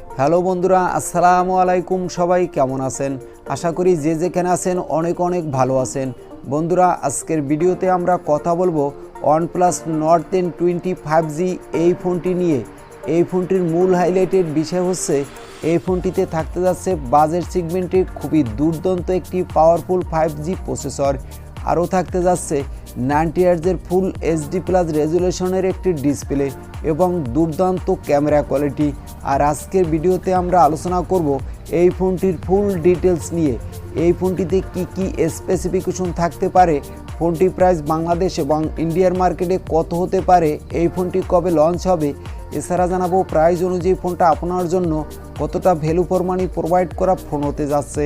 Hello বন্ধুরা, আসসালামু আলাইকুম। সবাই কেমন আছেন? আশা করি যে যেখানে আছেন অনেক অনেক ভালো আছেন। বন্ধুরা, আজকের ভিডিওতে আমরা কথা বলবো OnePlus Nord N20 5G এই ফোনটি নিয়ে। এই ফোনটির মূল হাইলাইটের বিষয় হচ্ছে এই ফোনটিতে থাকতে যাচ্ছে বাজেট সেগমেন্টে খুবই দুর্দান্ত একটি পাওয়ারফুল 5G প্রসেসর। আরও থাকতে যাচ্ছে 90 হার্জের ফুল HD প্লাস রেজুলেশনের একটি ডিসপ্লে এবং দুর্দান্ত ক্যামেরা কোয়ালিটি। আর আজকের ভিডিওতে আমরা আলোচনা করব এই ফোনটির ফুল ডিটেলস নিয়ে। এই ফোনটিতে কি কি স্পেসিফিকেশন থাকতে পারে, ফোনটির প্রাইস বাংলাদেশ এবং ইন্ডিয়ার মার্কেটে কত হতে পারে, এই ফোনটি কবে লঞ্চ হবে, এছাড়া জানাবো প্রাইস অনুযায়ী ফোনটা আপনার জন্য কতটা ভ্যালু ফর মানি প্রোভাইড করা ফোন হতে যাচ্ছে।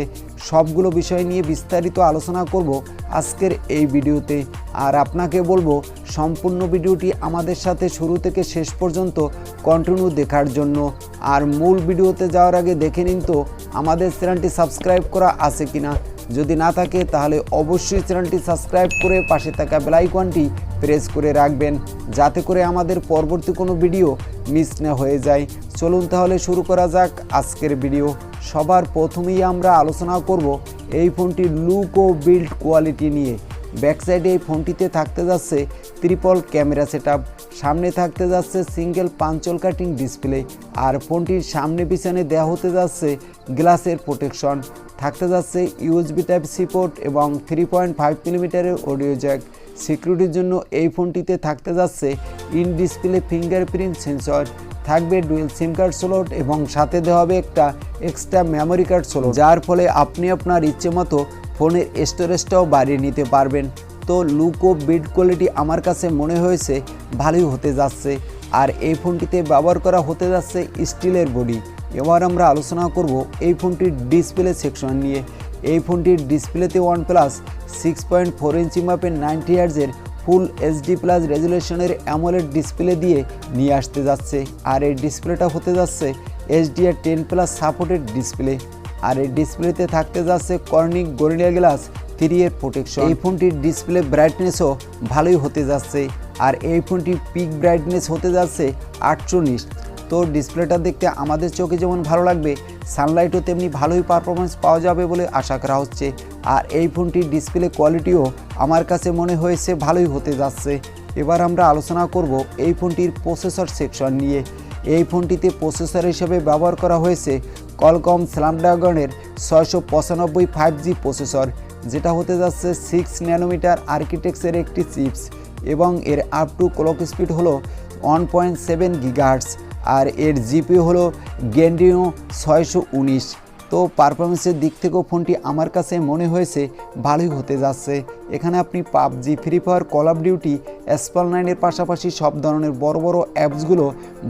সবগুলো বিষয় নিয়ে বিস্তারিত আলোচনা করব আজকের এই ভিডিওতে। আর আপনাকে বলবো সম্পূর্ণ ভিডিওটি আমাদের সাথে শুরু থেকে শেষ পর্যন্ত কন্টিনিউ দেখার জন্য। আর মূল ভিডিওতে যাওয়ার আগে দেখে নিন তো আমাদের চ্যানেলটি সাবস্ক্রাইব করা আছে কিনা। যদি না থাকে তাহলে অবশ্যই চ্যানেলটি সাবস্ক্রাইব করে পাশে থাকা বেল আইকনটি প্রেস করে রাখবেন, যাতে করে আমাদের পরবর্তী কোনো ভিডিও মিস না হয়ে যায়। চলুন তাহলে শুরু করা যাক আজকের ভিডিও। সবার প্রথমেই আমরা আলোচনা করব এই ফোনটির লুক ও বিল্ড কোয়ালিটি নিয়ে। ব্যাক সাইডে এই ফোনটিতে থাকতে যাচ্ছে ট্রিপল ক্যামেরা সেটআপ, সামনে থাকতে যাচ্ছে সিঙ্গেল পাঞ্চল কাটিং ডিসপ্লে, আর ফোনটির সামনে পিছনে দেওয়া হতে যাচ্ছে গ্লাসের প্রোটেকশন। থাকতে যাচ্ছে USB Type-C পোর্ট এবং 3.5 মিলিমিটারের অডিও জ্যাক। সিকিউরিটির জন্য এই ফোনটিতে থাকতে যাচ্ছে ইন ডিসপ্লে ফিঙ্গারপ্রিন্ট সেন্সর, থাকবে ডুয়েল সিম কার্ড স্লট এবং সাথে দেওয়া হবে একটা এক্সট্রা মেমোরি কার্ড স্লট, যার ফলে আপনি আপনার ইচ্ছে মতো ফোনের স্টোরেজটাও বাড়িয়ে নিতে পারবেন। তো লুক ও বিল্ড কোয়ালিটি আমার কাছে মনে হয়েছে ভালোই হতে যাচ্ছে। আর এই ফোনটিতে ব্যবহার করা হতে যাচ্ছে স্টিলের বডি। এবার আমরা আলোচনা করব এই ফোনটির ডিসপ্লে সেকশন নিয়ে। এই ফোনটির ডিসপ্লেতে OnePlus 6.4 ইঞ্চি মাপের 90 হার্জের ফুল HD প্লাস রেজুলেশনের অ্যামোলেড ডিসপ্লে দিয়ে নিয়ে আসতে যাচ্ছে। আর এই ডিসপ্লেটা হতে যাচ্ছে HDR10+ সাপোর্টেড ডিসপ্লে। আর এই ডিসপ্লেতে থাকতে যাচ্ছে কর্নিং গরিলা গ্লাস 3 এর প্রোটেকশন। এই ফোনটির ডিসপ্লে ব্রাইটনেসও ভালোই হতে যাচ্ছে। আর এই ফোনটির পিক ব্রাইটনেস হতে যাচ্ছে 48। তো ডিসপ্লেটা দেখতে আমাদের চোখে যেমন ভালো লাগবে, সানলাইটও তেমনি ভালোই পারফরমেন্স পাওয়া যাবে বলে আশা করা হচ্ছে। আর এই ফোনটির ডিসপ্লে কোয়ালিটিও আমার কাছে মনে হয়েছে ভালোই হতে যাচ্ছে। এবার আমরা আলোচনা করব এই ফোনটির প্রসেসর সেকশন নিয়ে। এই ফোনটিতে প্রসেসর হিসেবে ব্যবহার করা হয়েছে Qualcomm Snapdragon-এর 695 5G প্রসেসর, যেটা হতে যাচ্ছে 6 ন্যানোমিটার আর্কিটেকচারের একটি চিপস এবং এর আপ টু ক্লক স্পিড হলো 1.7 গিগাহার্টজ। আর এর জিপিইউ হলো Adreno 619। তো পারফরমেন্সের দিক থেকেও ফোনটি আমার কাছে মনে হয়েছে ভালোই হতে যাচ্ছে। এখানে আপনি PUBG, free fire, call of duty, asphalt 9-এর পাশাপাশি সব ধরনের বড় বড় অ্যাপসগুলো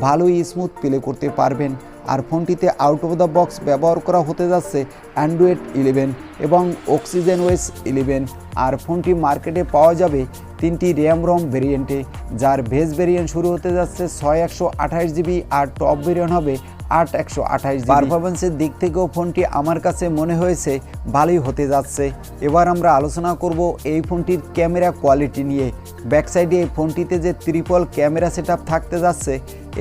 ভালোই স্মুথ প্লে করতে পারবেন। আর ফোনটিতে আউট অফ দ্য বক্স ব্যবহার করা হতে যাচ্ছে Android 11 এবং OxygenOS 11। আর ফোনটি মার্কেটে পাওয়া যাবে 3টি র্যাম রম ভেরিয়েন্টে, যার বেস ভেরিয়েন্ট শুরু হতে যাচ্ছে 6128GB আর টপ ভেরিয়েন্ট হবে 8128GB। পারফরমেন্সের দিক থেকেও ফোনটি আমার কাছে মনে হয়েছে ভালোই হতে যাচ্ছে। এবার আমরা আলোচনা করব এই ফোনটির ক্যামেরা কোয়ালিটি নিয়ে। ব্যাক সাইডে এই ফোনটিতে যে ট্রিপল ক্যামেরা সেটআপ থাকতে যাচ্ছে,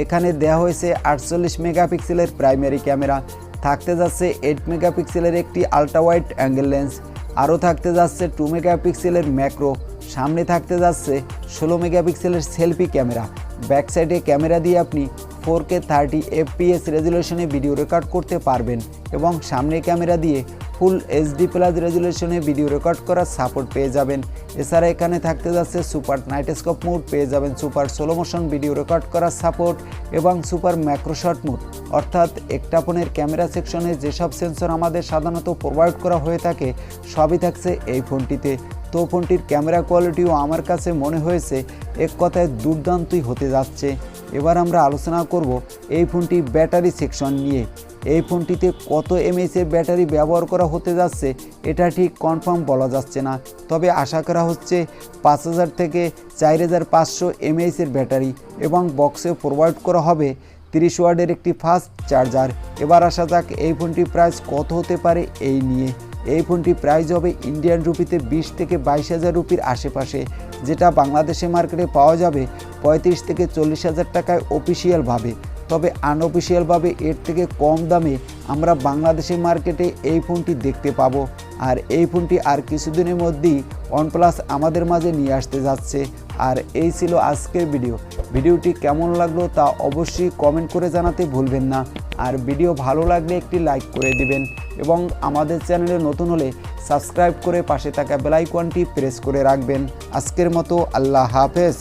এখানে দেওয়া হয়েছে 48 মেগাপিক্সেলের প্রাইমারি ক্যামেরা, থাকতে যাচ্ছে 8 মেগাপিক্সেলের একটি আলট্রা ওয়াইড অ্যাঙ্গেল লেন্স, আরও থাকতে যাচ্ছে 2 মেগাপিক্সেলের ম্যাক্রো, সামনে থাকতে যাচ্ছে 16 মেগাপিক্সেলের সেলফি ক্যামেরা। ব্যাক সাইডে ক্যামেরা দিয়ে আপনি 4K 30 FPS রেজুলেশনে ভিডিও রেকর্ড করতে পারবেন এবং সামনে ক্যামেরা দিয়ে ফুল HD প্লাস রেজুলেশনে ভিডিও রেকর্ড করার সাপোর্ট পেয়ে যাবেন। এছাড়া এখানে থাকতে যাচ্ছে সুপার নাইট স্কোপ মোড পেয়ে যাবেন, super slow motion video record করার সাপোর্ট এবং সুপার ম্যাক্রোশট মোড। অর্থাৎ একটা ফোনের ক্যামেরা সেকশনে যেসব সেন্সর আমাদের সাধারণত প্রোভাইড করা হয়ে থাকে সবই থাকছে এই ফোনটিতে। তো ফোনটির ক্যামেরা কোয়ালিটিও আমার কাছে মনে হয়েছে এক কথায় দুর্দান্তই হতে যাচ্ছে। এবার আমরা আলোচনা করব এই ফোনটির ব্যাটারি সেকশন নিয়ে। এই ফোনটিতে কত এমএএইচের ব্যাটারি ব্যবহার করা হতে যাচ্ছে এটা ঠিক কনফার্ম বলা যাচ্ছে না, তবে আশা করা হচ্ছে 5000 থেকে 4500 এমএএইচের ব্যাটারি এবং বক্সে প্রোভাইড করা হবে 30 ওয়াটের একটি ফাস্ট চার্জার। এবার আসা যাক এই ফোনটির প্রাইস কত হতে পারে এই নিয়ে। এই ফোনটির প্রাইস হবে ইন্ডিয়ান রুপিতে 20 থেকে 22,000 রুপির আশেপাশে, যেটা বাংলাদেশে মার্কেটে পাওয়া যাবে 35 থেকে 40,000 টাকায় অফিসিয়ালভাবে। তবে আনঅফিসিয়ালভাবে এর থেকে কম দামে আমরা বাংলাদেশের মার্কেটে এই ফোনটি দেখতে পাবো। আর এই ফোনটি আর কিছুদিনের মধ্যেই ওয়ানপ্লাস আমাদের মাঝে নিয়ে আসতে যাচ্ছে। আর এই ছিল আজকের ভিডিওটি কেমন লাগলো তা অবশ্যই কমেন্ট করে জানাতে ভুলবেন না। আর ভিডিও ভালো লাগলে একটি লাইক করে দিবেন এবং আমাদের চ্যানেলে নতুন হলে সাবস্ক্রাইব করে পাশে থাকা বেল আইকনটি প্রেস করে রাখবেন। আজকের মতো আল্লাহ হাফেজ।